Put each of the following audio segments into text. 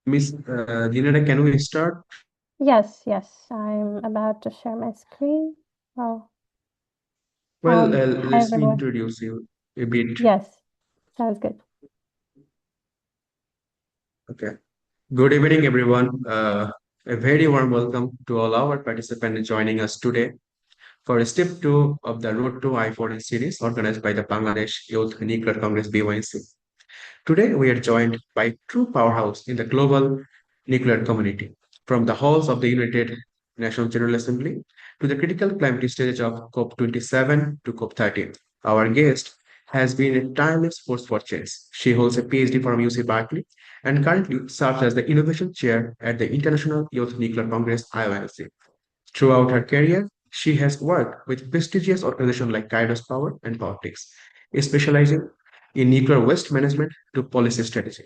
Miss Dinara, can we start? Yes, yes, I'm about to share my screen. Oh, Well, hi let me everyone. introduce you a bit. Yes, sounds good. Okay. Good evening, everyone. A very warm welcome to all our participants joining us today for step two of the Road to I-40 series organized by the Bangladesh Youth Nuclear Congress BYNC. Today, we are joined by true powerhouse in the global nuclear community, from the halls of the United Nations General Assembly to the critical climate stage of COP27 to COP30. Our guest has been a tireless force for change. She holds a PhD from UC Berkeley and currently serves as the Innovation Chair at the International Youth Nuclear Congress IYNC. Throughout her career, she has worked with prestigious organizations like Kairos Power and Politics, specializing in nuclear waste management to policy strategy.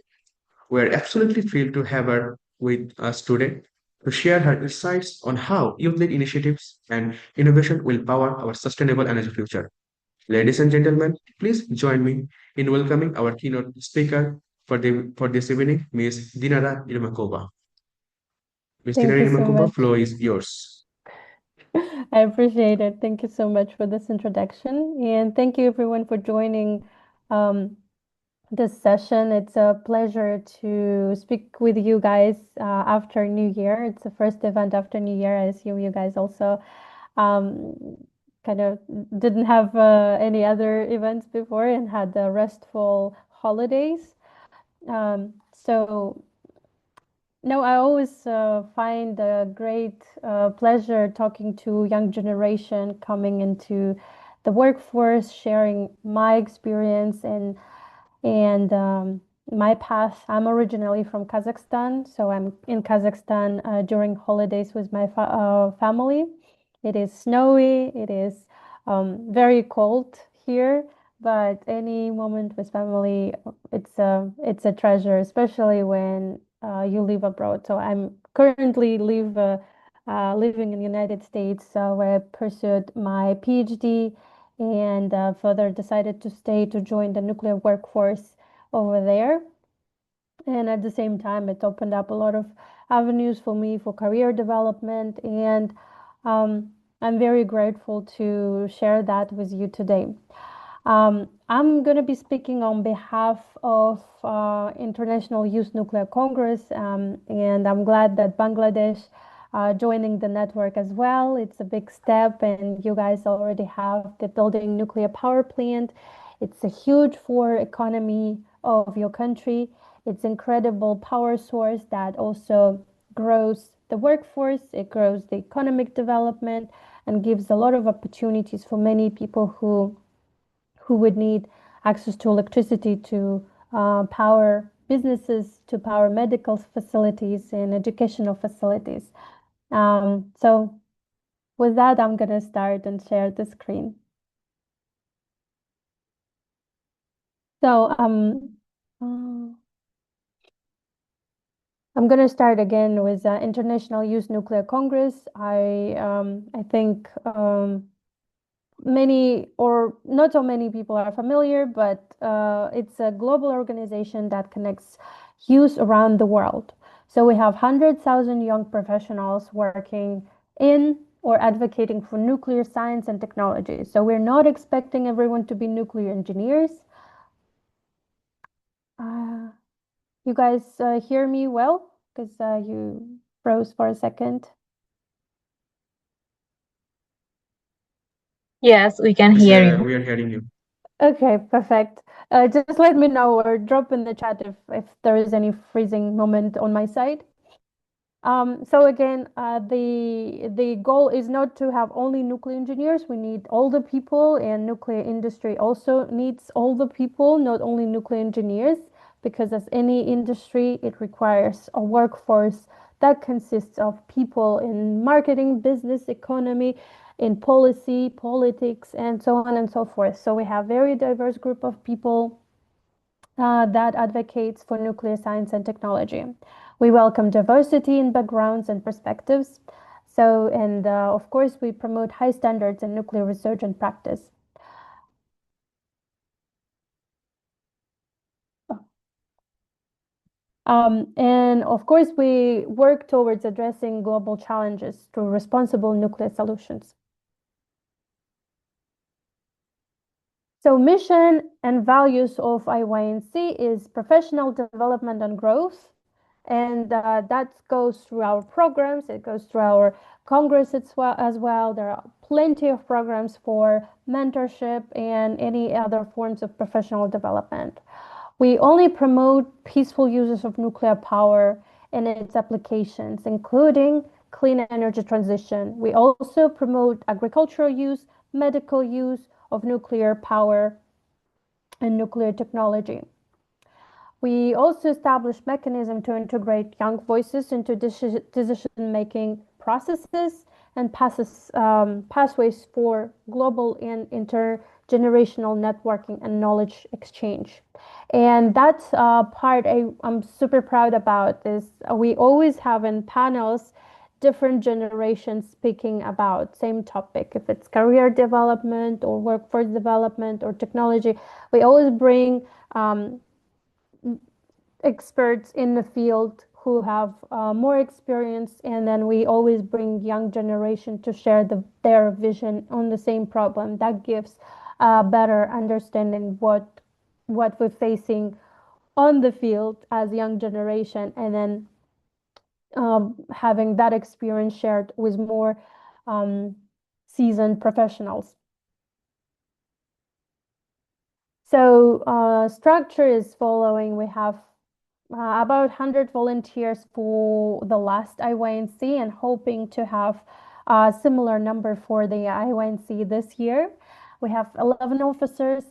We are absolutely thrilled to have her with us today to share her insights on how youth-led initiatives and innovation will power our sustainable energy future. Ladies and gentlemen, please join me in welcoming our keynote speaker for this evening, Ms. Dinara Ermakova. Ms. Thank Dinara you so Ermakova, much. floor is yours. I appreciate it. Thank you so much for this introduction. And thank you everyone for joining um, this session. It's a pleasure to speak with you guys after New Year. It's the first event after New Year. I assume you guys also um, kind of didn't have any other events before and had the restful holidays. So no, I always find a great pleasure talking to young generation coming into the workforce, sharing my experience and my path. I'm originally from Kazakhstan, so I'm in Kazakhstan during holidays with my family. It is snowy, it is very cold here, but any moment with family, it's a treasure, especially when you live abroad. So I'm currently living in the United States, where I pursued my PhD and further decided to stay to join the nuclear workforce over there. And at the same time, it opened up a lot of avenues for me for career development. And I'm very grateful to share that with you today. I'm going to be speaking on behalf of International Youth Nuclear Congress, and I'm glad that Bangladesh joining the network as well. It's a big step, and you guys already have the building nuclear power plant. It's a huge for economy of your country. It's incredible power source that also grows the workforce. It grows the economic development and gives a lot of opportunities for many people who would need access to electricity to power businesses, to power medical facilities and educational facilities. So with that, I'm going to start and share the screen. So uh, I'm going to start again with International Youth Nuclear Congress. I think many or not so many people are familiar, but it's a global organization that connects youth around the world. So we have 100,000 young professionals working in or advocating for nuclear science and technology. So we're not expecting everyone to be nuclear engineers. Uh, you guys hear me well? Because you froze for a second. Yes, we can Yes, hear you. we are hearing you. Okay, perfect. Just let me know or drop in the chat if there is any freezing moment on my side. So again, the goal is not to have only nuclear engineers. We need all the people, and nuclear industry also needs all the people, not only nuclear engineers, because as any industry, it requires a workforce that consists of people in marketing, business, economy, in policy, politics, and so on and so forth. So we have very diverse group of people that advocates for nuclear science and technology. We welcome diversity in backgrounds and perspectives. So, and of course, we promote high standards in nuclear research and practice. And of course, we work towards addressing global challenges through responsible nuclear solutions. So mission and values of IYNC is professional development and growth. And that goes through our programs. It goes through our Congress as well. There are plenty of programs for mentorship and any other forms of professional development. We only promote peaceful uses of nuclear power and its applications, including clean energy transition. We also promote agricultural use, medical use of nuclear power, and nuclear technology. We also establish mechanisms to integrate young voices into decision-making processes and pathways for global and intergenerational networking and knowledge exchange. And that part I'm super proud about is we always have in panels different generations speaking about same topic. If it's career development or workforce development or technology, we always bring experts in the field who have more experience, and then we always bring young generation to share their vision on the same problem. That gives a better understanding what we're facing on the field as young generation, and then having that experience shared with more um, seasoned professionals. So structure is following. We have about 100 volunteers for the last IYNC and hoping to have a similar number for the IYNC this year. We have 11 officers,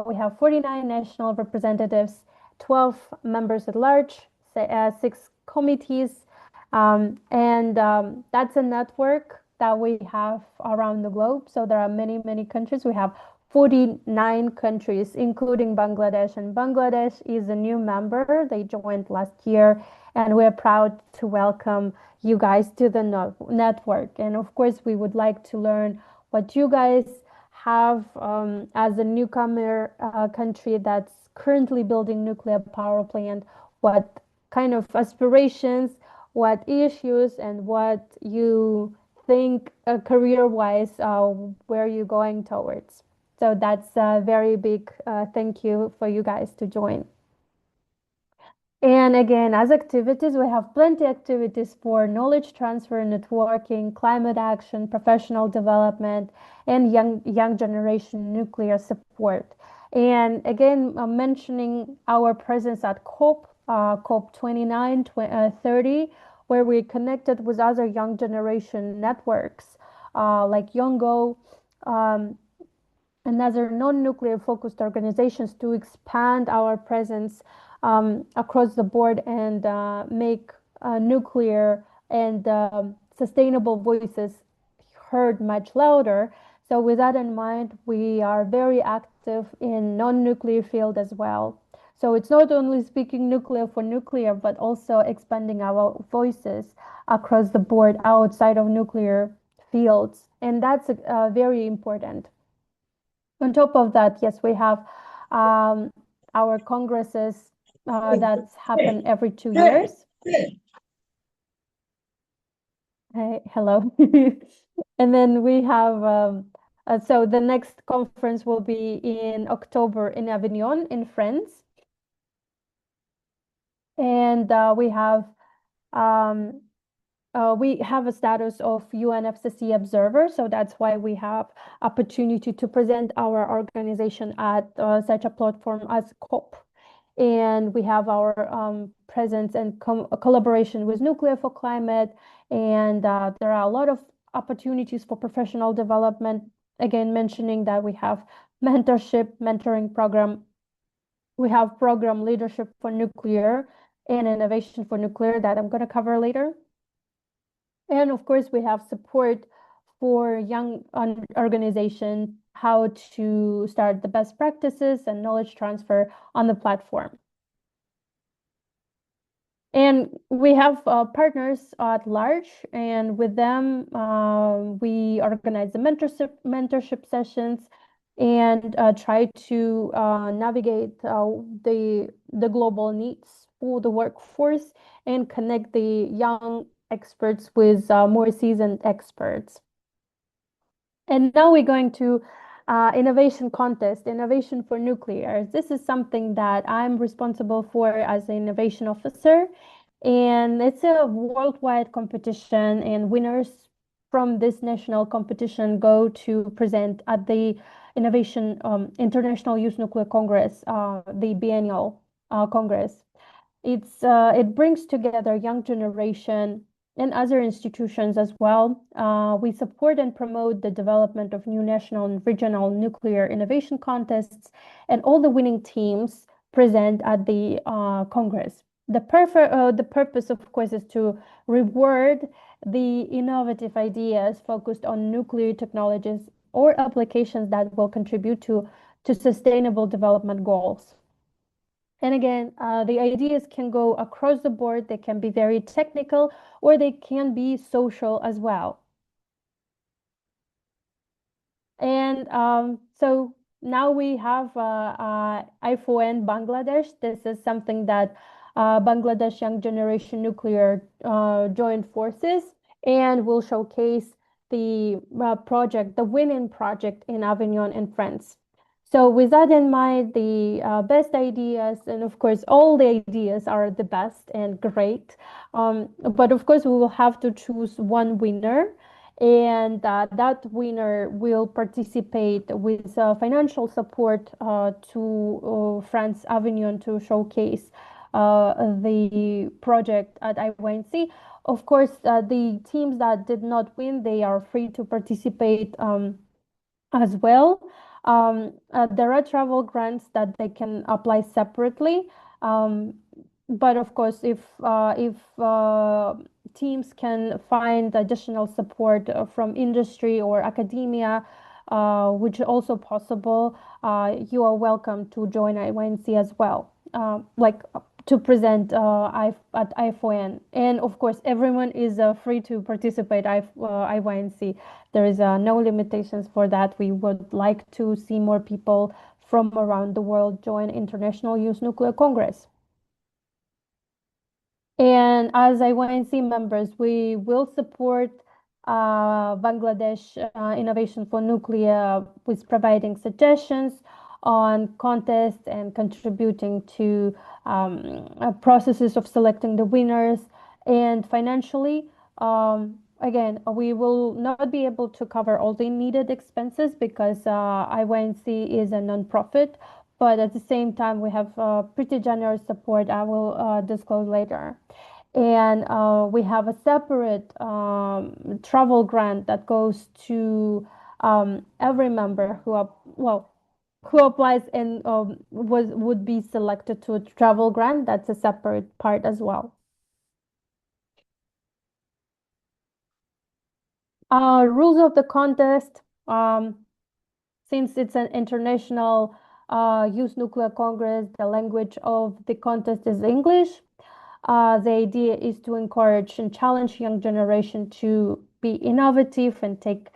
we have 49 national representatives, 12 members at large, 6 committees, and that's a network that we have around the globe. So there are many, many countries. We have 49 countries, including Bangladesh. And Bangladesh is a new member. They joined last year, and we're proud to welcome you guys to the network. And of course, we would like to learn what you guys have as a newcomer country that's currently building nuclear power plant, what kind of aspirations, what issues, and what you think career-wise, where you're going towards. So that's a very big thank you for you guys to join. And again, as activities, we have plenty activities for knowledge transfer, networking, climate action, professional development, and young generation nuclear support. And again, mentioning our presence at COP 29, 30, where we connected with other young generation networks like Yongo, and other non-nuclear focused organizations to expand our presence across the board and make nuclear and sustainable voices heard much louder. So with that in mind, we are very active in non-nuclear field as well. So it's not only speaking nuclear for nuclear, but also expanding our voices across the board outside of nuclear fields. And that's very important. On top of that, yes, we have our congresses that happen every 2 years. Hey, hello. And then we have, so the next conference will be in October in Avignon in France. And we have a status of UNFCCC observer, so that's why we have opportunity to present our organization at such a platform as COP. And we have our presence and collaboration with Nuclear for Climate, and there are a lot of opportunities for professional development. Again, mentioning that we have mentoring program. We have program Leadership for Nuclear and Innovation for Nuclear that I'm going to cover later. And of course, we have support for young organizations, how to start the best practices and knowledge transfer on the platform. And we have partners at large, and with them, we organize the mentorship sessions and try to navigate the global needs for the workforce and connect the young experts with more seasoned experts. And now we're going to innovation contest, innovation for nuclear. This is something that I'm responsible for as an innovation officer. And it's a worldwide competition, and winners from this national competition go to present at the Innovation International Youth Nuclear Congress, the biennial Congress. It brings together young generation and other institutions as well. We support and promote the development of new national and regional nuclear innovation contests, and all the winning teams present at the Congress. The purpose, of course, is to reward the innovative ideas focused on nuclear technologies or applications that will contribute to sustainable development goals. And again, the ideas can go across the board. They can be very technical or they can be social as well. And so now we have IFON Bangladesh. This is something that Bangladesh Young Generation Nuclear joined forces and will showcase the project, the winning project in Avignon in France. So with that in mind, the best ideas, and of course, all the ideas are the best and great. But of course, we will have to choose one winner, and that winner will participate with financial support to France Avignon to showcase the project at IYNC. Of course, the teams that did not win, they are free to participate as well. There are travel grants that they can apply separately. Um, but of course, if teams can find additional support from industry or academia, which is also possible, you are welcome to join IYNC as well. Like to present at IFON. And of course, everyone is free to participate at IYNC. There is no limitations for that. We would like to see more people from around the world join International Youth Nuclear Congress. And as IYNC members, we will support Bangladesh Innovation for Nuclear with providing suggestions on contests and contributing to processes of selecting the winners. And financially, again, we will not be able to cover all the needed expenses because IYNC is a non-profit. But at the same time, we have pretty generous support I will disclose later. And we have a separate travel grant that goes to every member who applies and would be selected to a travel grant. That's a separate part as well. Rules of the contest. Since it's an international youth nuclear congress, the language of the contest is English. The idea is to encourage and challenge young generation to be innovative and take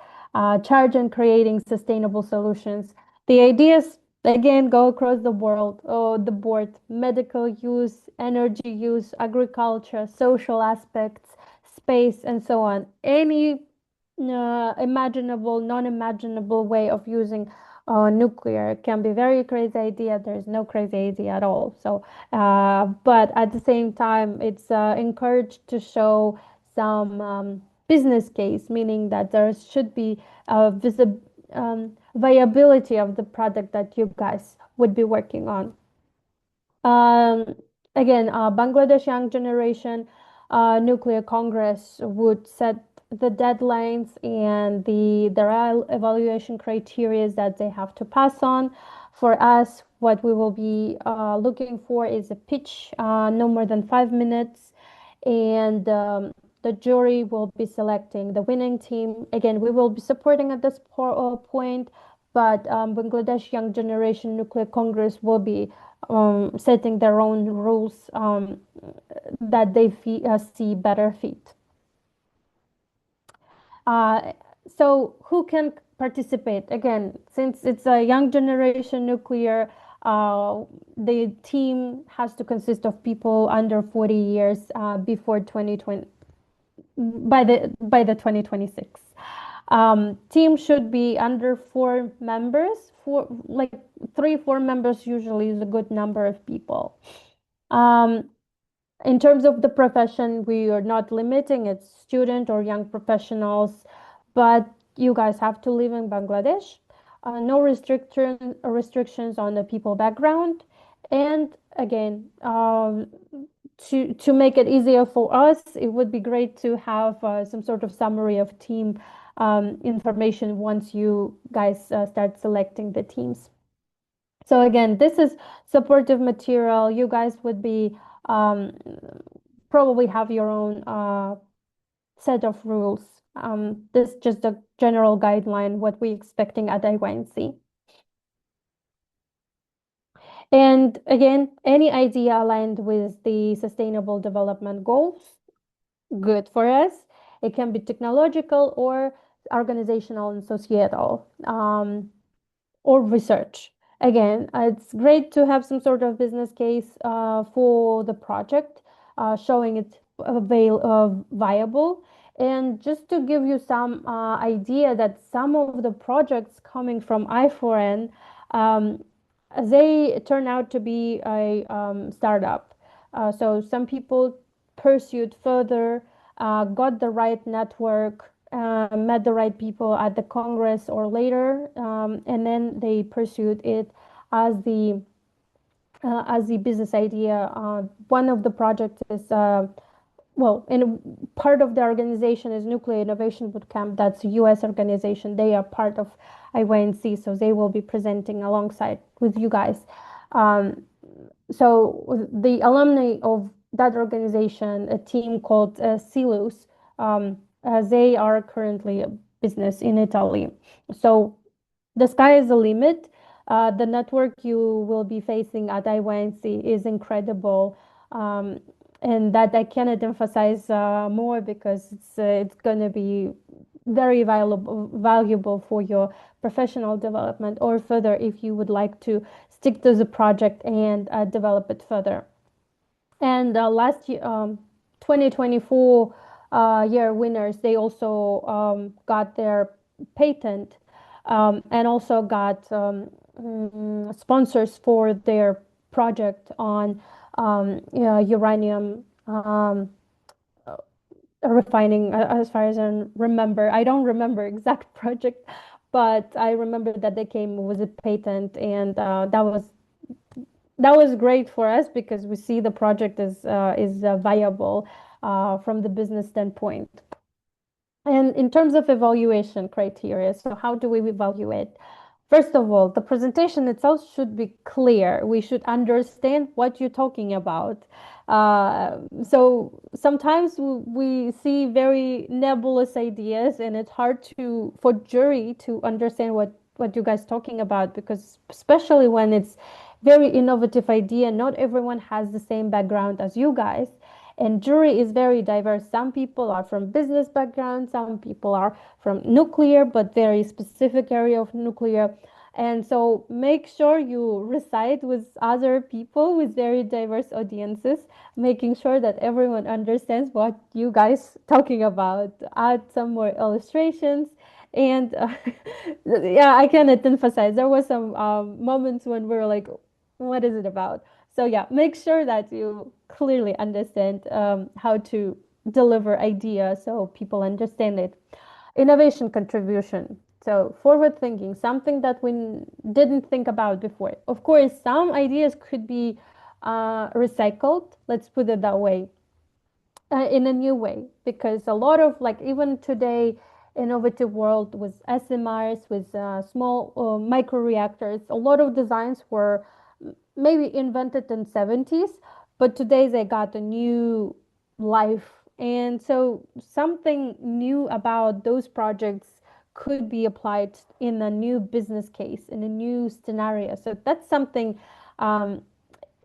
charge in creating sustainable solutions. The ideas again go across the world, the board, medical use, energy use, agriculture, social aspects, space, and so on. Any imaginable, non-imaginable way of using nuclear can be very crazy idea. There's no crazy idea at all. So, but at the same time, it's encouraged to show some business case, meaning that there should be viability of the product that you guys would be working on. Um, Again, Bangladesh Young Generation Nuclear Congress would set the deadlines and there are evaluation criteria that they have to pass on. For us, what we will be looking for is a pitch, no more than 5 minutes, and the jury will be selecting the winning team. Again, we will be supporting at this point, but Bangladesh Young Generation Nuclear Congress will be setting their own rules that they see better fit. Uh, so who can participate? Again, since it's a young generation nuclear, Uh, the team has to consist of people under 40 years before 2020, by the 2026. Team should be under 4 members. Four, like 3, 4 members usually is a good number of people. Um, in terms of the profession, we are not limiting it student or young professionals, but you guys have to live in Bangladesh. No restrictions on the people background, and again, to make it easier for us, it would be great to have some sort of summary of team information once you guys start selecting the teams. So again, this is supportive material. You guys would be um, probably have your own set of rules. This is just a general guideline, what we're expecting at IYNC. And again, any idea aligned with the sustainable development goals, good for us. It can be technological or organizational and societal. Or research. Again, it's great to have some sort of business case for the project, showing it viable. And just to give you some idea that some of the projects coming from I4N, um, they turn out to be a startup. So some people pursued further, got the right network, met the right people at the Congress or later, and then they pursued it as the as the business idea. One of the projects is well, in part of the organization is Nuclear Innovation Bootcamp. That's a U.S. organization. They are part of IYNC, so they will be presenting alongside with you guys. Um, so the alumni of that organization, a team called Silus, they are currently a business in Italy. So the sky is the limit. The network you will be facing at IYNC is incredible. Um, and that I cannot emphasize more because it's going to be very valuable for your professional development or further if you would like to stick to the project and develop it further. And last year, 2024 year winners, they also got their patent and also got sponsors for their project on uranium refining. As far as I remember, I don't remember exact project, but I remember that they came with a patent, and that was great for us because we see the project is viable from the business standpoint. And in terms of evaluation criteria, so how do we evaluate? First of all, the presentation itself should be clear. We should understand what you're talking about. So sometimes we see very nebulous ideas, and it's hard to for jury to understand what you guys talking about because especially when it's very innovative idea, not everyone has the same background as you guys. And jury is very diverse. Some people are from business background, some people are from nuclear, but very specific area of nuclear. And so make sure you recite with other people with very diverse audiences, making sure that everyone understands what you guys talking about. Add some more illustrations. And yeah, I cannot emphasize. There was some moments when we were like, what is it about? So yeah, make sure that you clearly understand how to deliver ideas so people understand it. Innovation contribution. So forward thinking, something that we didn't think about before. Of course, some ideas could be recycled. Let's put it that way in a new way because a lot of like even today innovative world with SMRs with small micro reactors a lot of designs were maybe invented in 70s but today they got a new life and so something new about those projects could be applied in a new business case in a new scenario so that's something um,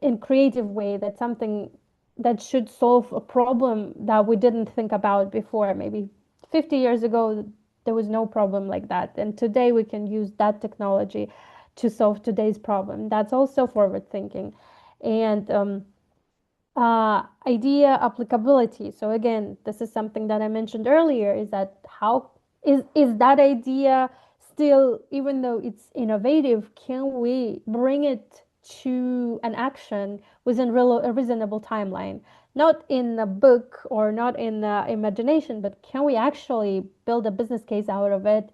in creative way that's something that should solve a problem that we didn't think about before maybe 50 years ago there was no problem like that and today we can use that technology to solve today's problem. That's also forward thinking. And idea applicability. So again, this is something that I mentioned earlier, is that how is that idea still, even though it's innovative, can we bring it to an action within a reasonable timeline? Not in a book or not in imagination, but can we actually build a business case out of it,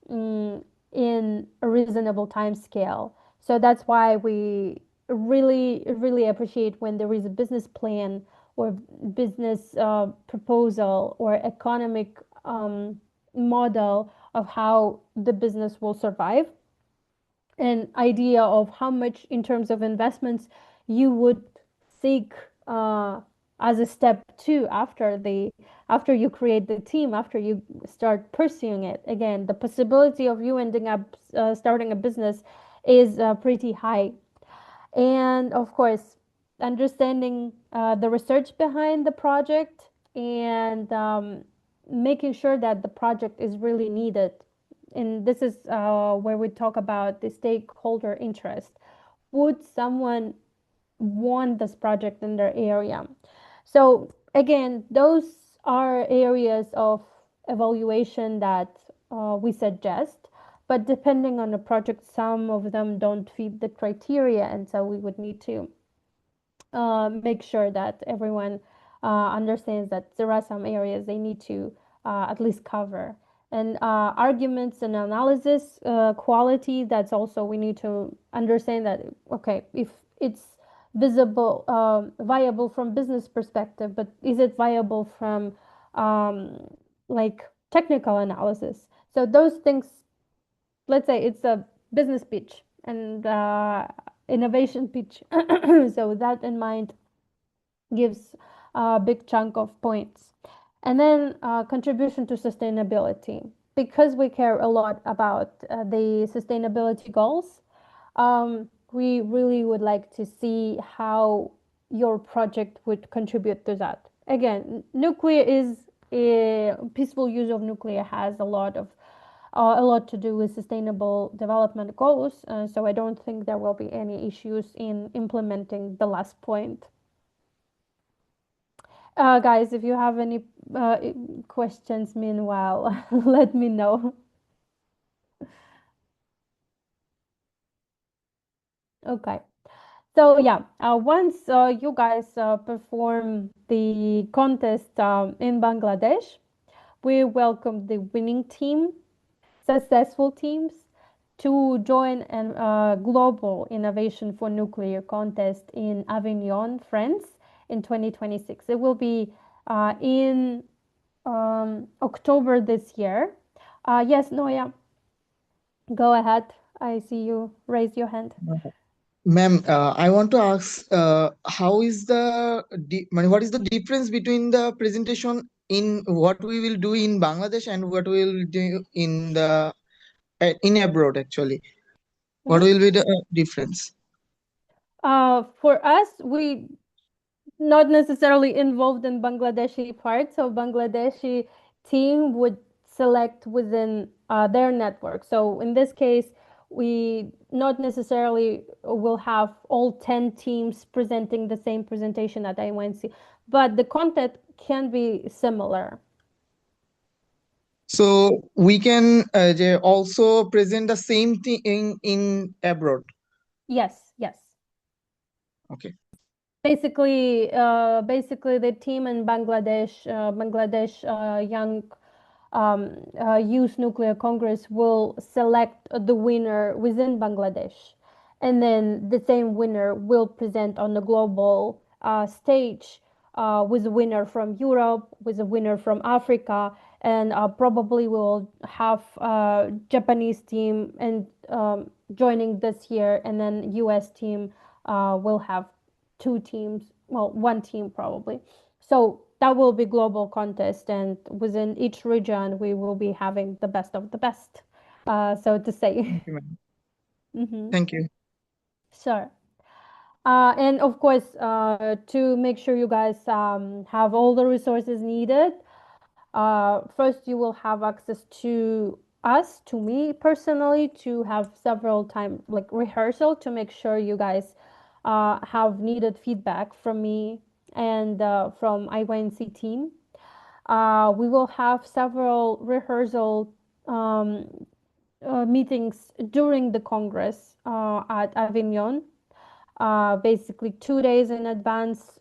mm, in a reasonable time scale? So that's why we really appreciate when there is a business plan or business proposal or economic model of how the business will survive, an idea of how much in terms of investments you would seek as a step two after you create the team, after you start pursuing it. Again, the possibility of you ending up starting a business is pretty high. And of course, understanding the research behind the project, and making sure that the project is really needed. And this is where we talk about the stakeholder interest. Would someone want this project in their area? So again, those are areas of evaluation that we suggest, but depending on the project, some of them don't fit the criteria, and so we would need to make sure that everyone understands that there are some areas they need to at least cover. And arguments and analysis quality, that's also we need to understand that, okay, if it's visible, viable from business perspective, but is it viable from um, like technical analysis? So those things, let's say it's a business pitch and innovation pitch. So that in mind gives a big chunk of points. And then contribution to sustainability. Because we care a lot about the sustainability goals, we really would like to see how your project would contribute to that. Again, nuclear is a peaceful use of nuclear has a lot to do with sustainable development goals. So I don't think there will be any issues in implementing the last point. Guys, if you have any questions meanwhile, let me know. Okay. So yeah, once you guys perform the contest in Bangladesh, we welcome the winning team, successful teams, to join a global innovation for nuclear contest in Avignon, France, in 2026. It will be in October this year. Yes, Noya, go ahead. I see you raise your hand. Ma'am, I want to ask, how is what is the difference between the presentation in what we will do in Bangladesh and what we will do in abroad actually? What Mhm. will be the difference? For us, we not necessarily involved in Bangladeshi part, so Bangladeshi team would select within their network. So in this case, we not necessarily will have all 10 teams presenting the same presentation at IYNC, but the content can be similar. So we can also present the same thing in abroad. Yes, yes. Okay. Basically, the team in Bangladesh Young Youth Nuclear Congress will select the winner within Bangladesh, and then the same winner will present on the global stage with a winner from Europe, with a winner from Africa, and probably we'll have Japanese team and joining this year, and then US team will have two teams, well, one team probably. So that will be global contest, and within each region, we will be having the best of the best, so to say. Thank you, ma'am. Hmm. Thank you. Sure. And of course, to make sure you guys have all the resources needed, first you will have access to us, to me personally, to have several time like rehearsal to make sure you guys have needed feedback from me and from IYNC team. We will have several rehearsal meetings during the Congress at Avignon, basically 2 days in advance,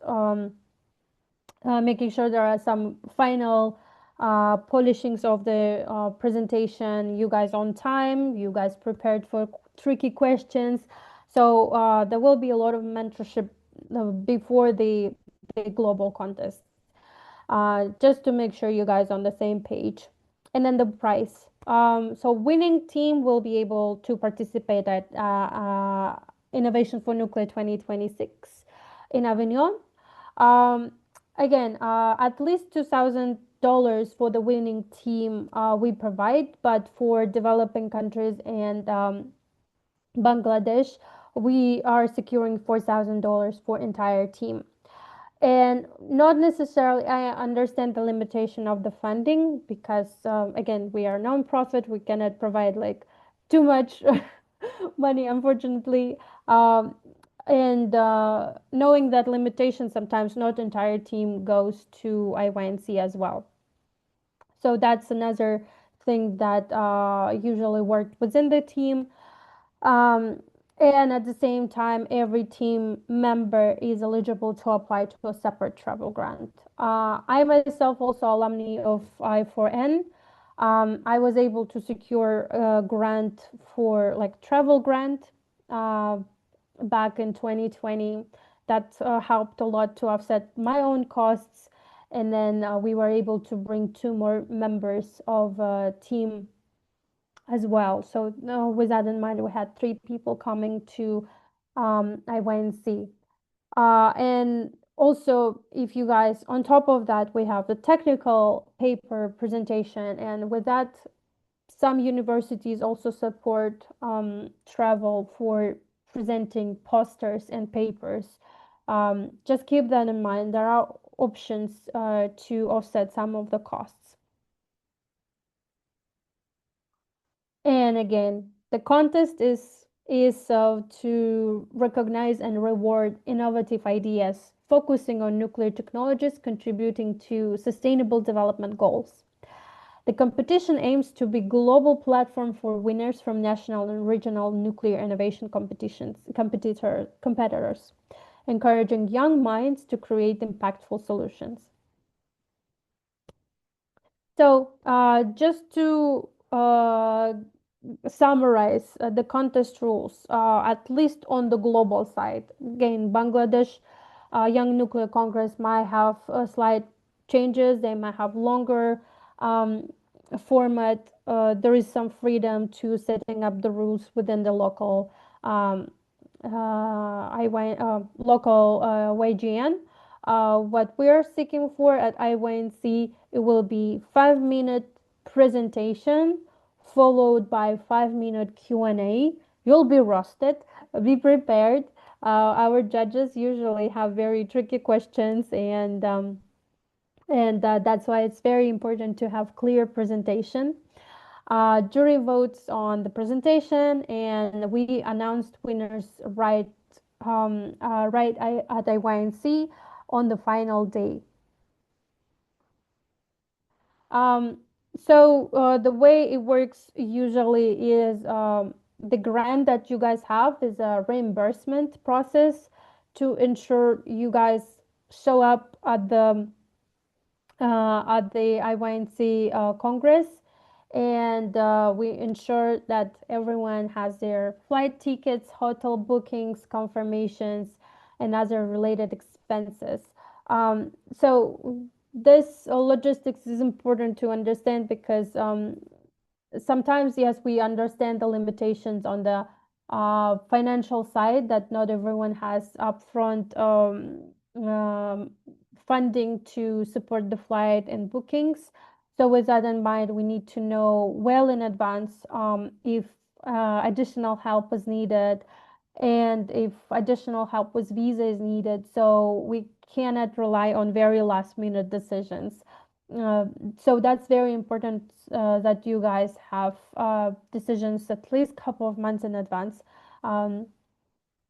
making sure there are some final polishings of the presentation. You guys on time, you guys prepared for tricky questions. So there will be a lot of mentorship before the global contest, just to make sure you guys on the same page. And then the prize. So winning team will be able to participate at Innovation for Nuclear 2026 in Avignon. Um, Again, at least $2,000 for the winning team we provide, but for developing countries and Bangladesh, we are securing $4,000 for entire team. And not necessarily, I understand the limitation of the funding because, again, we are non-profit. We cannot provide like too much money, unfortunately. Um, and knowing that limitation, sometimes not entire team goes to IYNC as well. So that's another thing that usually worked within the team. Um, and at the same time, every team member is eligible to apply to a separate travel grant. I myself also alumni of I4N. I was able to secure a grant for like travel grant uh, back in 2020. That helped a lot to offset my own costs. And then we were able to bring two more members of a team as well. So with that in mind, we had three people coming to IYNC. And also, if you guys, on top of that, we have the technical paper presentation. And with that, some universities also support travel for presenting posters and papers. Just keep that in mind. There are options to offset some of the costs. And again, the contest is to recognize and reward innovative ideas, focusing on nuclear technologies contributing to sustainable development goals. The competition aims to be global platform for winners from national and regional nuclear innovation competitors, encouraging young minds to create impactful solutions. So, just to summarize the contest rules, at least on the global side. Again, Bangladesh Young Nuclear Congress might have slight changes. They might have longer format. There is some freedom to setting up the rules within the local local YGN. What we are seeking for at IYNC, it will be 5-minute presentation followed by 5-minute Q&A. You'll be roasted. Be prepared. Our judges usually have very tricky questions, and that's why it's very important to have clear presentation. Jury votes on the presentation, and we announced winners at IYNC on the final day. Um, so the way it works usually is the grant that you guys have is a reimbursement process to ensure you guys show up at the IYNC Congress, and we ensure that everyone has their flight tickets, hotel bookings, confirmations, and other related expenses. So this logistics is important to understand because sometimes, yes, we understand the limitations on the financial side that not everyone has upfront funding to support the flight and bookings. So with that in mind, we need to know well in advance if additional help is needed and if additional help with visa is needed. So we cannot rely on very last minute decisions. So that's very important that you guys have decisions at least a couple of months in advance.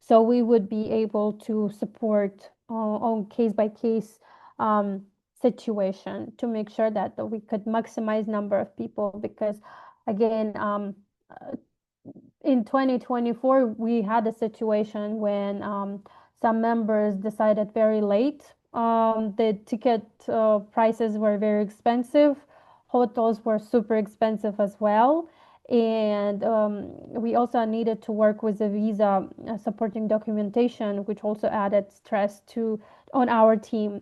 So we would be able to support on case by case situation to make sure that we could maximize number of people, because again, in 2024 we had a situation when some members decided very late. The ticket prices were very expensive, hotels were super expensive as well, and we also needed to work with the visa supporting documentation, which also added stress to on our team.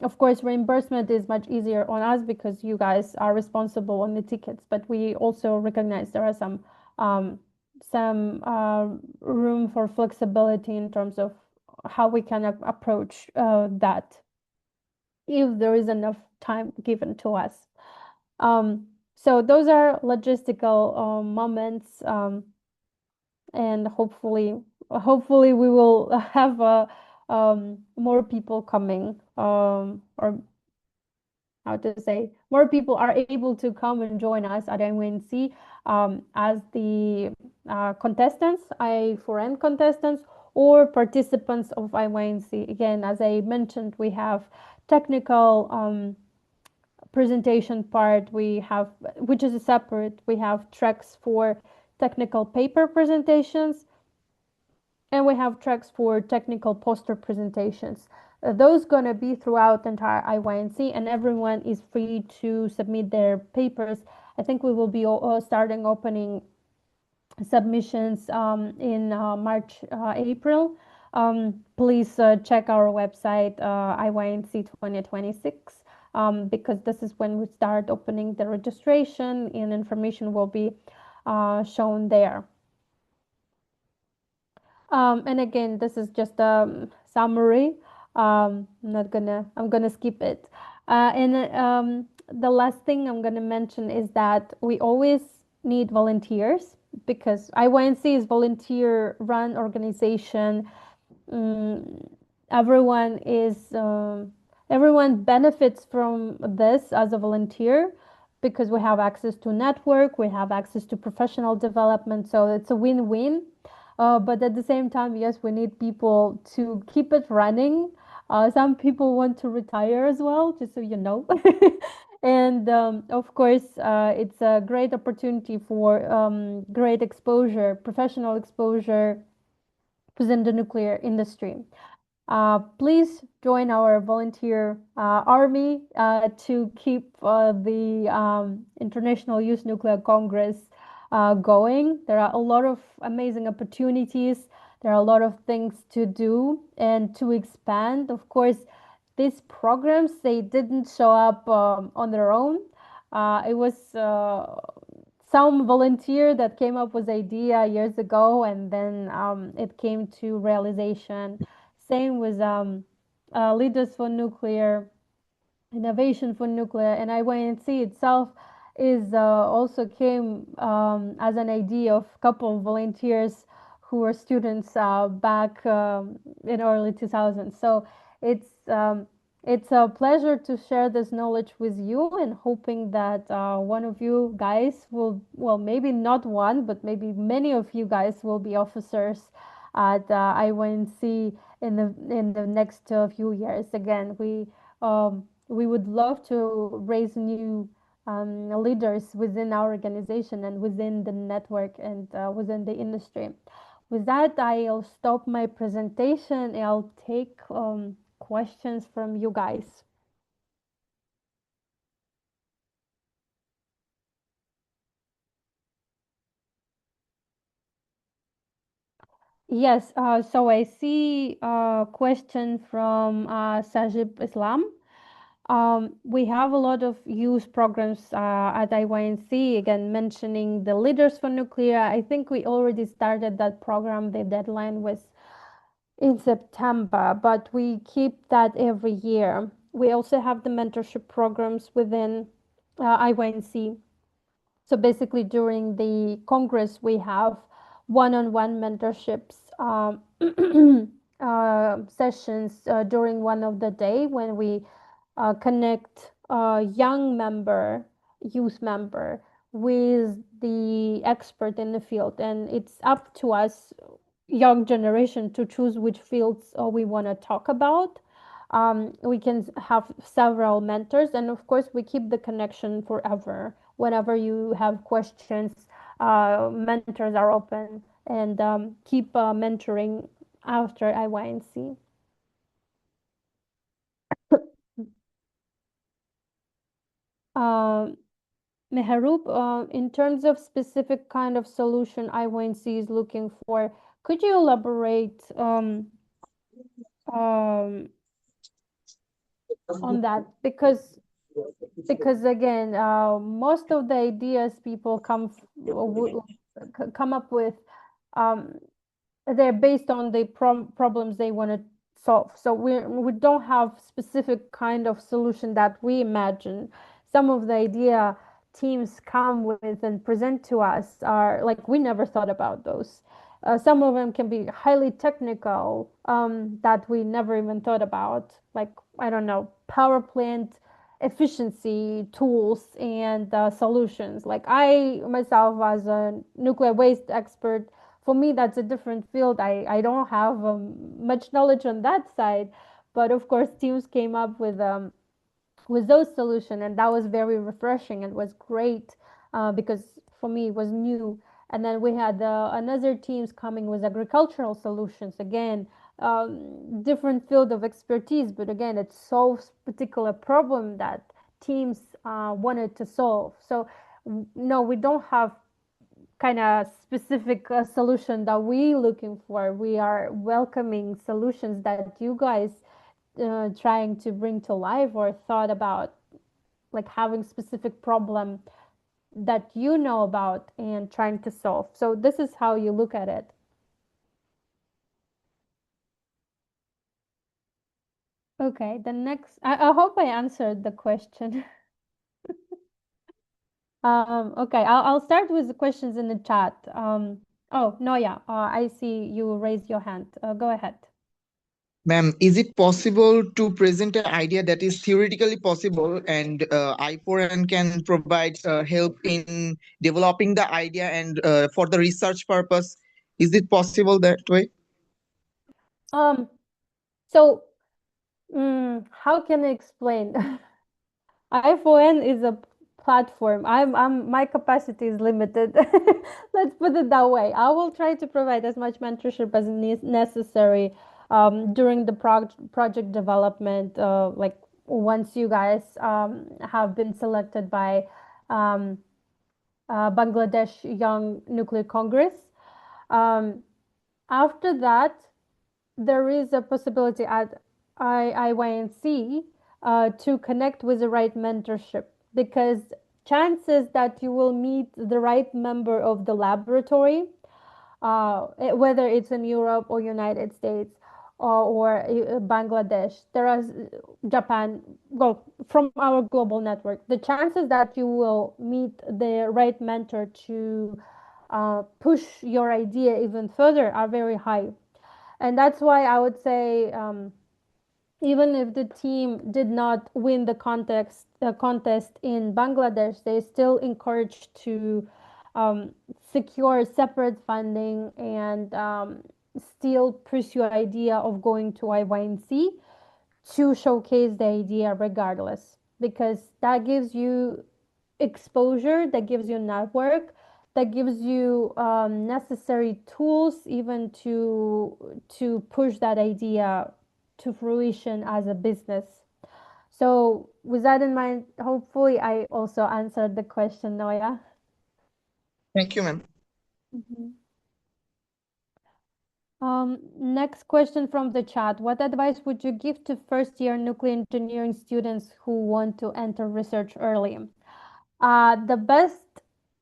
Of course, reimbursement is much easier on us because you guys are responsible on the tickets, but we also recognize there are um, some room for flexibility in terms of how we can approach that if there is enough time given to us. So those are logistical moments, and hopefully we will have more people coming, or how to say, more people are able to come and join us at IYNC as the contestants, I4N contestants, or participants of IYNC. Again, as I mentioned, we have technical presentation part, we have, which is a separate, we have tracks for technical paper presentations, and we have tracks for technical poster presentations. Those gonna be throughout the entire IYNC, and everyone is free to submit their papers. I think we will be starting opening submissions in March, April. Please check our website, IYNC 2026, because this is when we start opening the registration, and information will be shown there. And again, this is just a summary. I'm gonna skip it. And the last thing I'm gonna mention is that we always need volunteers, because IYNC is volunteer-run organization. Mm, everyone is everyone benefits from this as a volunteer, because we have access to network, we have access to professional development, so it's a win-win. But at the same time, yes, we need people to keep it running. Some people want to retire as well, just so you know. And of course, it's a great opportunity for great exposure, professional exposure within the nuclear industry. Please join our volunteer army to keep the International Youth Nuclear Congress going. There are a lot of amazing opportunities. There are a lot of things to do and to expand. Of course, these programs, they didn't show up on their own. It was some volunteer that came up with idea years ago, and then it came to realization. Same with Leaders for Nuclear, Innovation for Nuclear, and IYNC itself is also came as an idea of a couple of volunteers who were students back in early 2000s. So it's a pleasure to share this knowledge with you, and hoping that one of you guys will, well, maybe not one, but maybe many of you guys will be officers at IYNC in the next few years. Again, we would love to raise new leaders within our organization and within the network and within the industry. With that, I'll stop my presentation and I'll take questions from you guys. Yes, so I see a question from Sajib Islam. We have a lot of youth programs at IYNC, again, mentioning the Leaders for Nuclear. I think we already started that program. The deadline was in September, but we keep that every year. We also have the mentorship programs within IYNC. So basically, during the Congress, we have one-on-one mentorships sessions during one of the day when we connect a youth member, with the expert in the field. And it's up to us, young generation, to choose which fields we want to talk about. We can have several mentors, and of course, we keep the connection forever. Whenever you have questions, mentors are open, and keep mentoring after IYNC. Um, Meharoop, in terms of specific kind of solution IYNC is looking for, could you elaborate um, on that? Because again, most of the ideas people come up with, um, they're based on the problems they want to solve. So we don't have specific kind of solution that we imagine. Some of the idea teams come with and present to us are like, we never thought about those. Some of them can be highly technical, that we never even thought about, like, I don't know, power plant efficiency tools and solutions. Like, I myself, as a nuclear waste expert, for me that's a different field. I don't have much knowledge on that side, but of course teams came up with those solutions, and that was very refreshing and was great, because for me it was new. And then we had another teams coming with agricultural solutions, again, different field of expertise, but again it solves particular problem that teams wanted to solve. So no, we don't have kind of specific solution that we looking for. We are welcoming solutions that you guys trying to bring to life or thought about, like having specific problem that you know about and trying to solve. So this is how you look at it. Okay, the next, I hope I answered the question. Okay, I'll start with the questions in the chat. Oh, Noya, I see you raised your hand. Go ahead. Ma'am, is it possible to present an idea that is theoretically possible and I4N can provide help in developing the idea and for the research purpose? Is it possible that way? Um, so how can I explain? IFON is a platform. My capacity is limited. Let's put it that way. I will try to provide as much mentorship as necessary during the project development. Like, once you guys have been selected by um, Bangladesh Young Nuclear Congress. Um, After that, there is a possibility at IYNC to connect with the right mentorship, because chances that you will meet the right member of the laboratory, whether it's in Europe or United States, or Bangladesh, there are Japan, well, from our global network, the chances that you will meet the right mentor to push your idea even further are very high. And that's why I would say, even if the team did not win the contest in Bangladesh, they still encouraged to secure separate funding and still pursue idea of going to IYNC to showcase the idea regardless, because that gives you exposure, that gives you network, that gives you necessary tools even to push that idea to fruition as a business. So with that in mind, hopefully I also answered the question, Noya. Thank you, ma'am. Mhm. Next question from the chat. What advice would you give to first year nuclear engineering students who want to enter research early? The best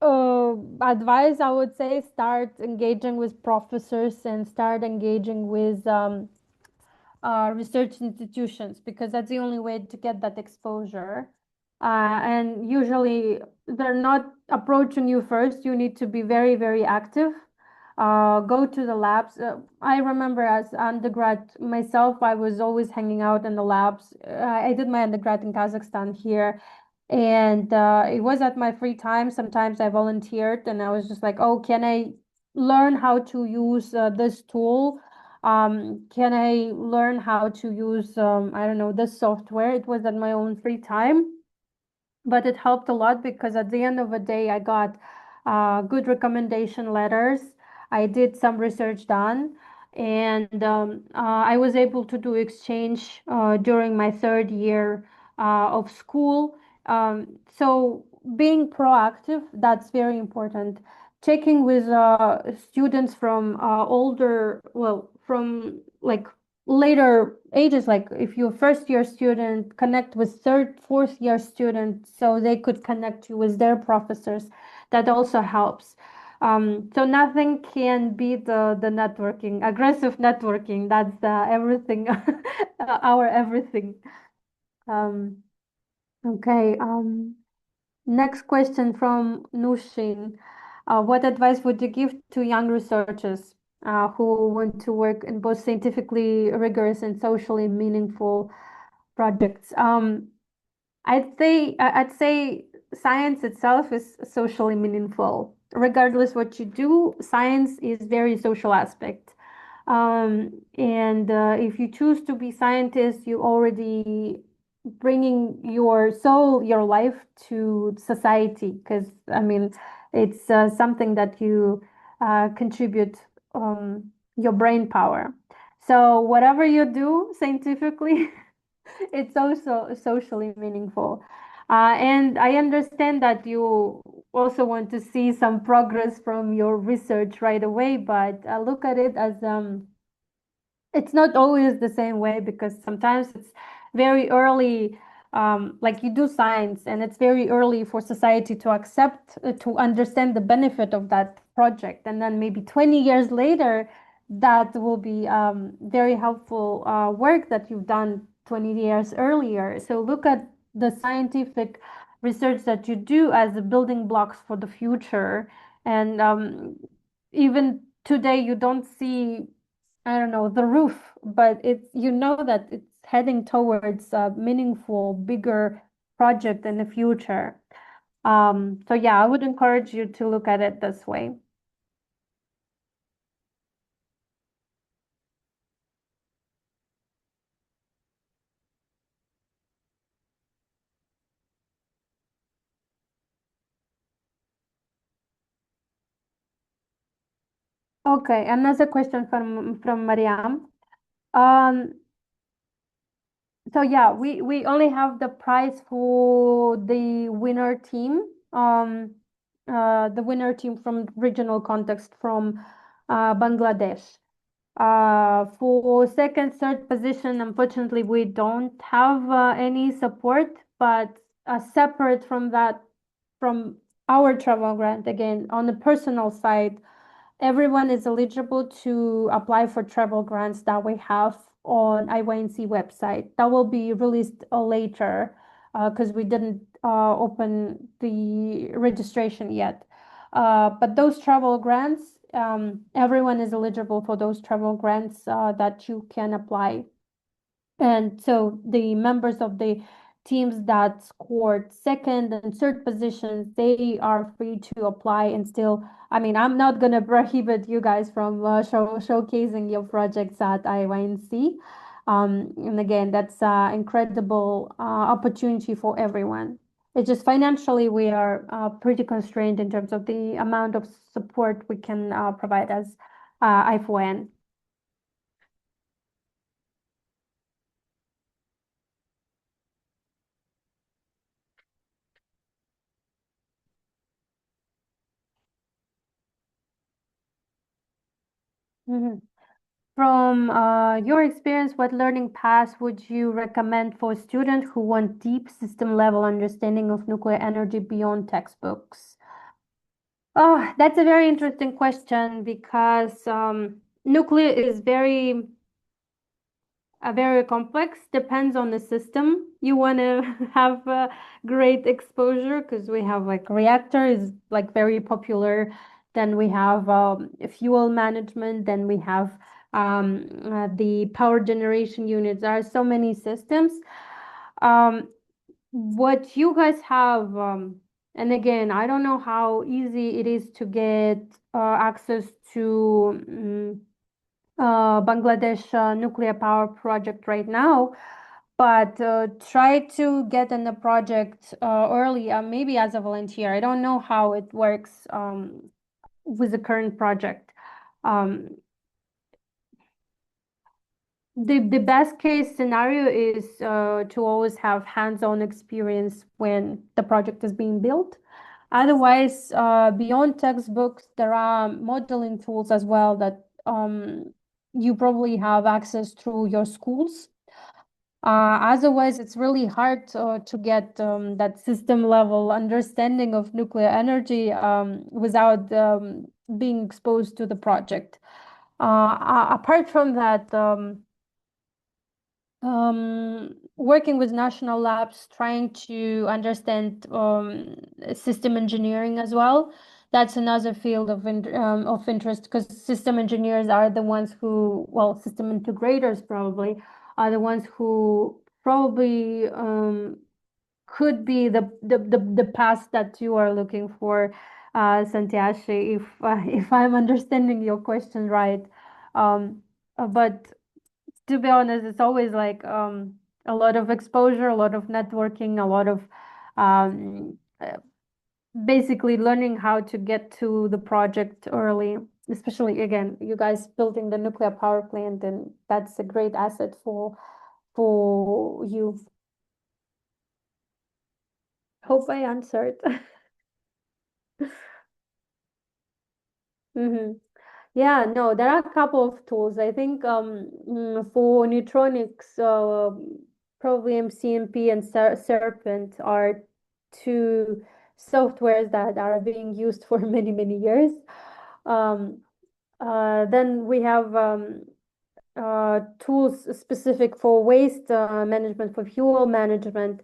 advice, I would say, start engaging with professors and start engaging with research institutions, because that's the only way to get that exposure. And usually they're not approaching you first. You need to be very, very active. go to the labs. I remember as undergrad myself, I was always hanging out in the labs. I did my undergrad in Kazakhstan here, and it was at my free time. Sometimes I volunteered, and I was just like, oh, can I learn how to use this tool? Can I learn how to use, I don't know, this software? It was at my own free time, but it helped a lot because at the end of the day, I got good recommendation letters. I did some research done, and I was able to do exchange during my third year of school. So being proactive, that's very important. Checking with students from older, well, from like later ages, like if you're first year student, connect with third, fourth year student so they could connect you with their professors. That also helps. So nothing can beat the networking, aggressive networking. That's the everything, our everything. Um, okay. Next question from Nushin. What advice would you give to young researchers who want to work in both scientifically rigorous and socially meaningful projects? I'd say science itself is socially meaningful. Regardless what you do, science is very social aspect. And if you choose to be scientist, you already bringing your soul, your life to society. Because I mean, it's something that you contribute your brain power. So whatever you do scientifically, it's also socially meaningful. And I understand that you also want to see some progress from your research right away, but look at it as it's not always the same way because sometimes it's very early, like you do science and it's very early for society to accept, to understand the benefit of that project. And then maybe 20 years later, that will be very helpful work that you've done 20 years earlier. So look at the scientific research that you do as the building blocks for the future. And even today, you don't see, I don't know, the roof, but it's, you know that it's heading towards a meaningful, bigger project in the future. So yeah, I would encourage you to look at it this way. Okay, another question from Mariam. Um, so yeah, we only have the prize for the winner team. The winner team from regional context from Bangladesh. For second, third position, unfortunately, we don't have any support, but separate from that, from our travel grant, again, on the personal side, everyone is eligible to apply for travel grants that we have on IYNC website. That will be released later because we didn't open the registration yet. But those travel grants, everyone is eligible for those travel grants that you can apply. And so the members of the teams that scored second and third positions, they are free to apply and still, I mean, I'm not going to prohibit you guys from showcasing your projects at IYNC. And again, that's an incredible opportunity for everyone. It's just financially, we are pretty constrained in terms of the amount of support we can provide as I4N. Mhm. From your experience, what learning paths would you recommend for students who want deep system level understanding of nuclear energy beyond textbooks? Oh, that's a very interesting question because nuclear is very complex, depends on the system. You want to have great exposure because we have like reactor is like very popular then we have fuel management, then we have the power generation units. There are so many systems. What you guys have, and again, I don't know how easy it is to get access to Bangladesh nuclear power project right now, but try to get in the project early, maybe as a volunteer. I don't know how it works with the current project. The best case scenario is to always have hands-on experience when the project is being built. Otherwise, beyond textbooks, there are modeling tools as well that you probably have access through your schools. Otherwise, it's really hard to get that system level understanding of nuclear energy without being exposed to the project. Apart from that, working with national labs, trying to understand system engineering as well. That's another field of interest, because system engineers are the ones who, well, system integrators probably are the ones who probably could be the path that you are looking for, Santiashi, if I'm understanding your question right. But to be honest, it's always like a lot of exposure, a lot of networking, a lot of um, uh, basically learning how to get to the project early. Especially again, you guys building the nuclear power plant, and that's a great asset for you. Hope I answered. Mm-hmm. Yeah, no, there are a couple of tools. I think for neutronics, probably MCMP and Serpent are two softwares that are being used for many, many years. Um, then we have tools specific for waste management, for fuel management,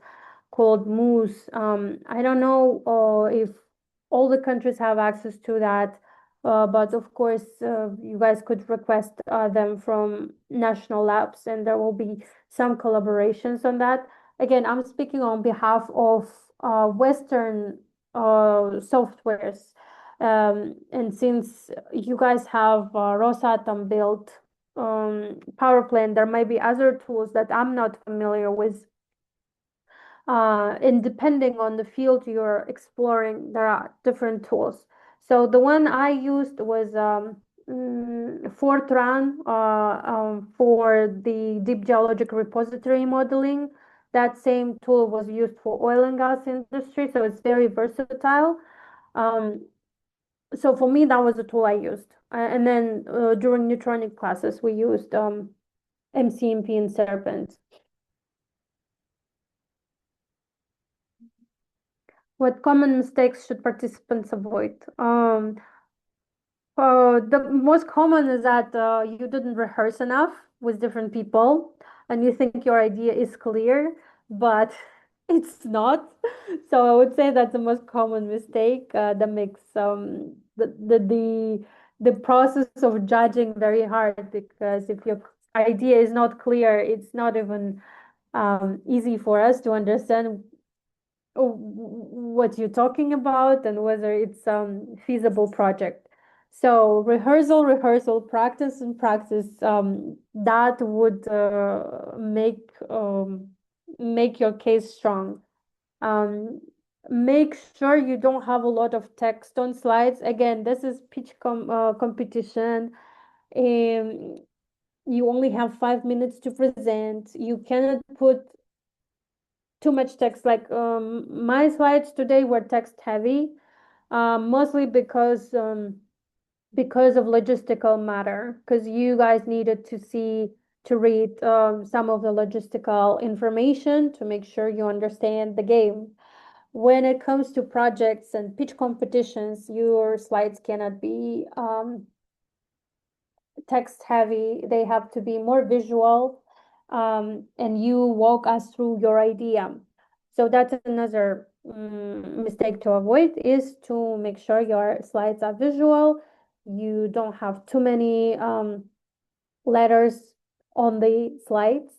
called Moose. I don't know if all the countries have access to that, but of course, you guys could request them from national labs, and there will be some collaborations on that. Again, I'm speaking on behalf of Western softwares. And since you guys have Rosatom built power plant, there might be other tools that I'm not familiar with. And depending on the field you're exploring, there are different tools. So the one I used was Fortran for the deep geologic repository modeling. That same tool was used for oil and gas industry, so it's very versatile. So for me, that was the tool I used. And then during neutronic classes, we used MCMP and Serpent. What common mistakes should participants avoid? The most common is that you didn't rehearse enough with different people, and you think your idea is clear, but it's not. So I would say that's the most common mistake that makes the process of judging very hard, because if your idea is not clear, it's not even easy for us to understand what you're talking about and whether it's feasible project. So rehearsal, practice and practice, that would make your case strong. Make sure you don't have a lot of text on slides. Again, this is pitch competition. You only have 5 minutes to present. You cannot put too much text. Like my slides today were text heavy, mostly because of logistical matter, because you guys needed to read some of the logistical information to make sure you understand the game. When it comes to projects and pitch competitions, your slides cannot be text heavy. They have to be more visual, and you walk us through your idea. So that's another mistake to avoid, is to make sure your slides are visual. You don't have too many letters on the slides,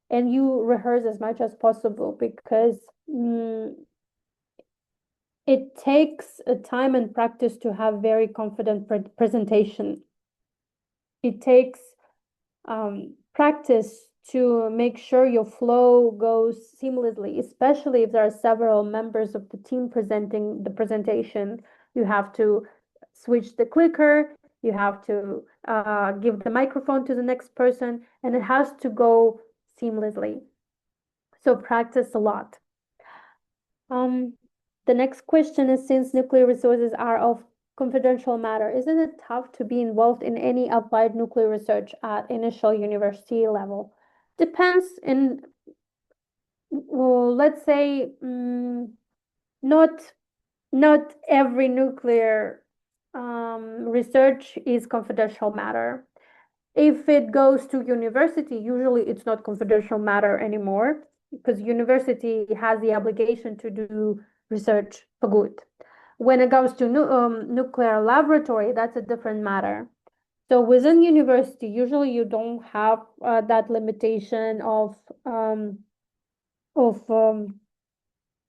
and you rehearse as much as possible, because it takes a time and practice to have very confident presentation. It takes practice to make sure your flow goes seamlessly, especially if there are several members of the team presenting the presentation. You have to switch the clicker, you have to give the microphone to the next person, and it has to go seamlessly. So practice a lot. The next question is, since nuclear resources are of confidential matter, isn't it tough to be involved in any applied nuclear research at initial university level? Depends. Well, let's say not every nuclear research is confidential matter. If it goes to university, usually it's not confidential matter anymore, because university has the obligation to do research for good. When it goes to nuclear laboratory, that's a different matter. So within university, usually you don't have that limitation of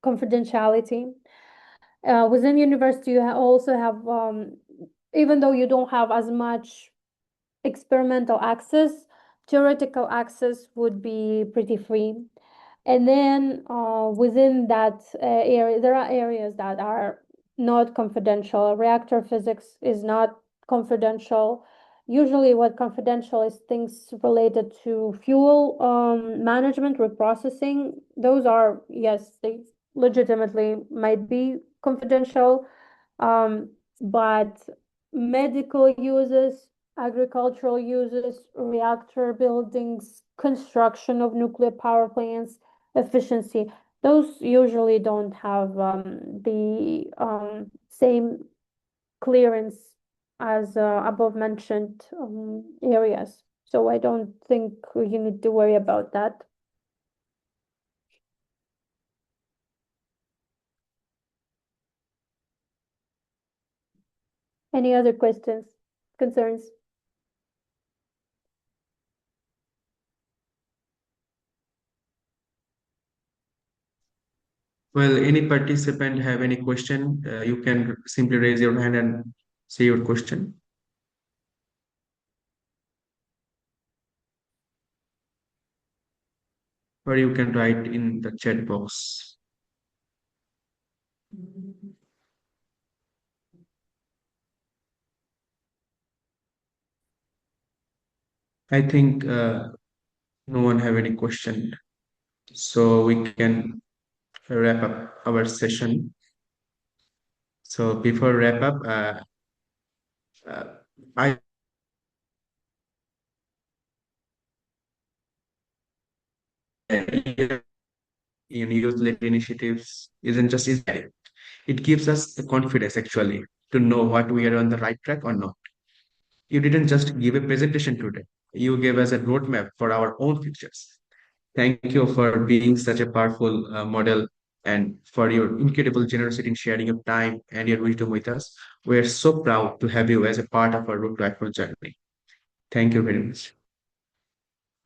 confidentiality. Within university, you also have, even though you don't have as much experimental access, theoretical access would be pretty free. And then within that area, there are areas that are not confidential. Reactor physics is not confidential. Usually what confidential is things related to fuel management, reprocessing. Those are, yes, they legitimately might be confidential. But medical uses, agricultural uses, reactor buildings, construction of nuclear power plants, efficiency, those usually don't have the same clearance as above mentioned areas. So I don't think you need to worry about that. Any other questions, concerns? Well, any participant have any question, you can simply raise your hand and say your question, or you can write in the chat box. I think no one have any question, so we can wrap up our session. So before wrap up, uh, I in youth-led initiatives isn't just inspiring. It gives us the confidence actually to know what we are on the right track or not. You didn't just give a presentation today. You gave us a roadmap for our own futures. Thank you for being such a powerful model and for your incredible generosity in sharing your time and your wisdom with us. We are so proud to have you as a part of our Road to Acro journey. Thank you very much.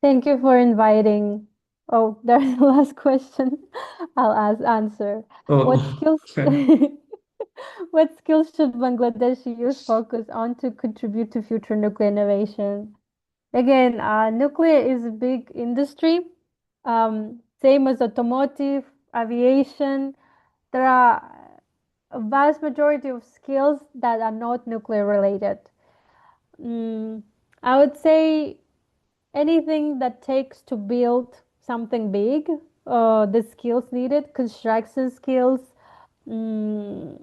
Thank you for inviting. Oh, there's the last question. I'll answer. What Oh, skills what skills should Bangladeshi youth focus on to contribute to future nuclear innovation? Again, nuclear is a big industry. Same as automotive, aviation. There are a vast majority of skills that are not nuclear related. Mm, I would say anything that takes to build something big, the skills needed, construction skills, mm,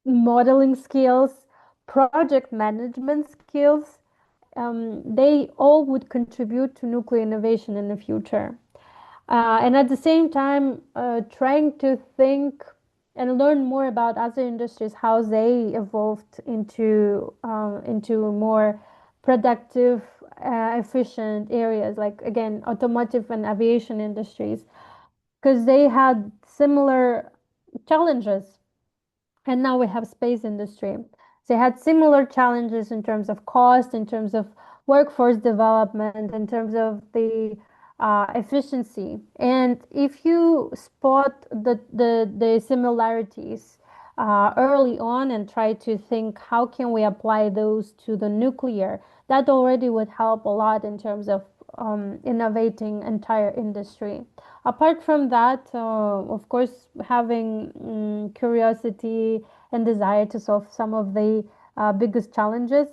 modeling skills, project management skills, they all would contribute to nuclear innovation in the future. And at the same time, trying to think and learn more about other industries, how they evolved into more productive, efficient areas, like again, automotive and aviation industries. because they had similar challenges. And now we have space industry. They had similar challenges in terms of cost, in terms of workforce development, in terms of the efficiency. And if you spot the similarities early on and try to think how can we apply those to the nuclear, that already would help a lot in terms of innovating entire industry. Apart from that, of course, having curiosity and desire to solve some of the biggest challenges,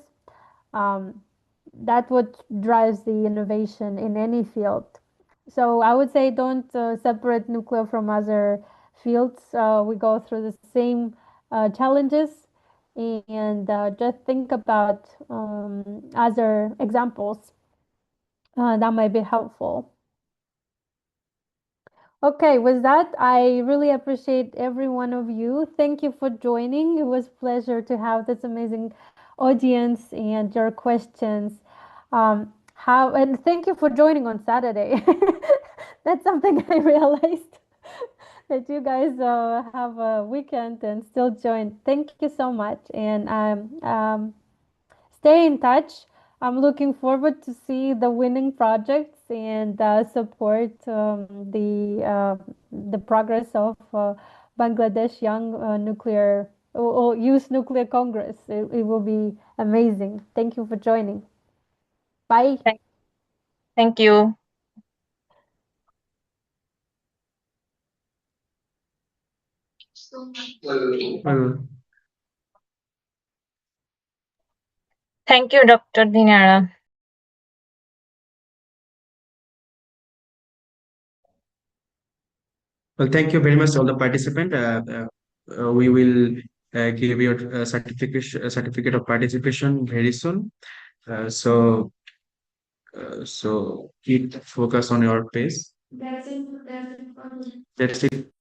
um, that what drives the innovation in any field. So I would say don't separate nuclear from other fields. We go through the same challenges, and just think about other examples that might be helpful. Okay, with that, I really appreciate every one of you. Thank you for joining. It was a pleasure to have this amazing audience and your questions. How and thank you for joining on Saturday. That's something I realized that you guys have a weekend and still join. Thank you so much, and stay in touch. I'm looking forward to see the winning projects and support the progress of Bangladesh Young Nuclear or Youth Nuclear Congress. It will be amazing. Thank you for joining. Bye. Thank, thank you. Well, Thank you, Dr. Dinara. well, thank you very much, all the participants. We will give you a certificate of participation very soon. So, keep focus on your pace. That's it.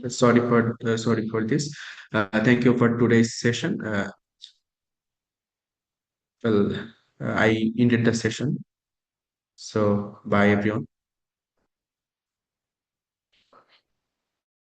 Sorry for this. Thank you for today's session. Well, I ended the session. So, bye everyone.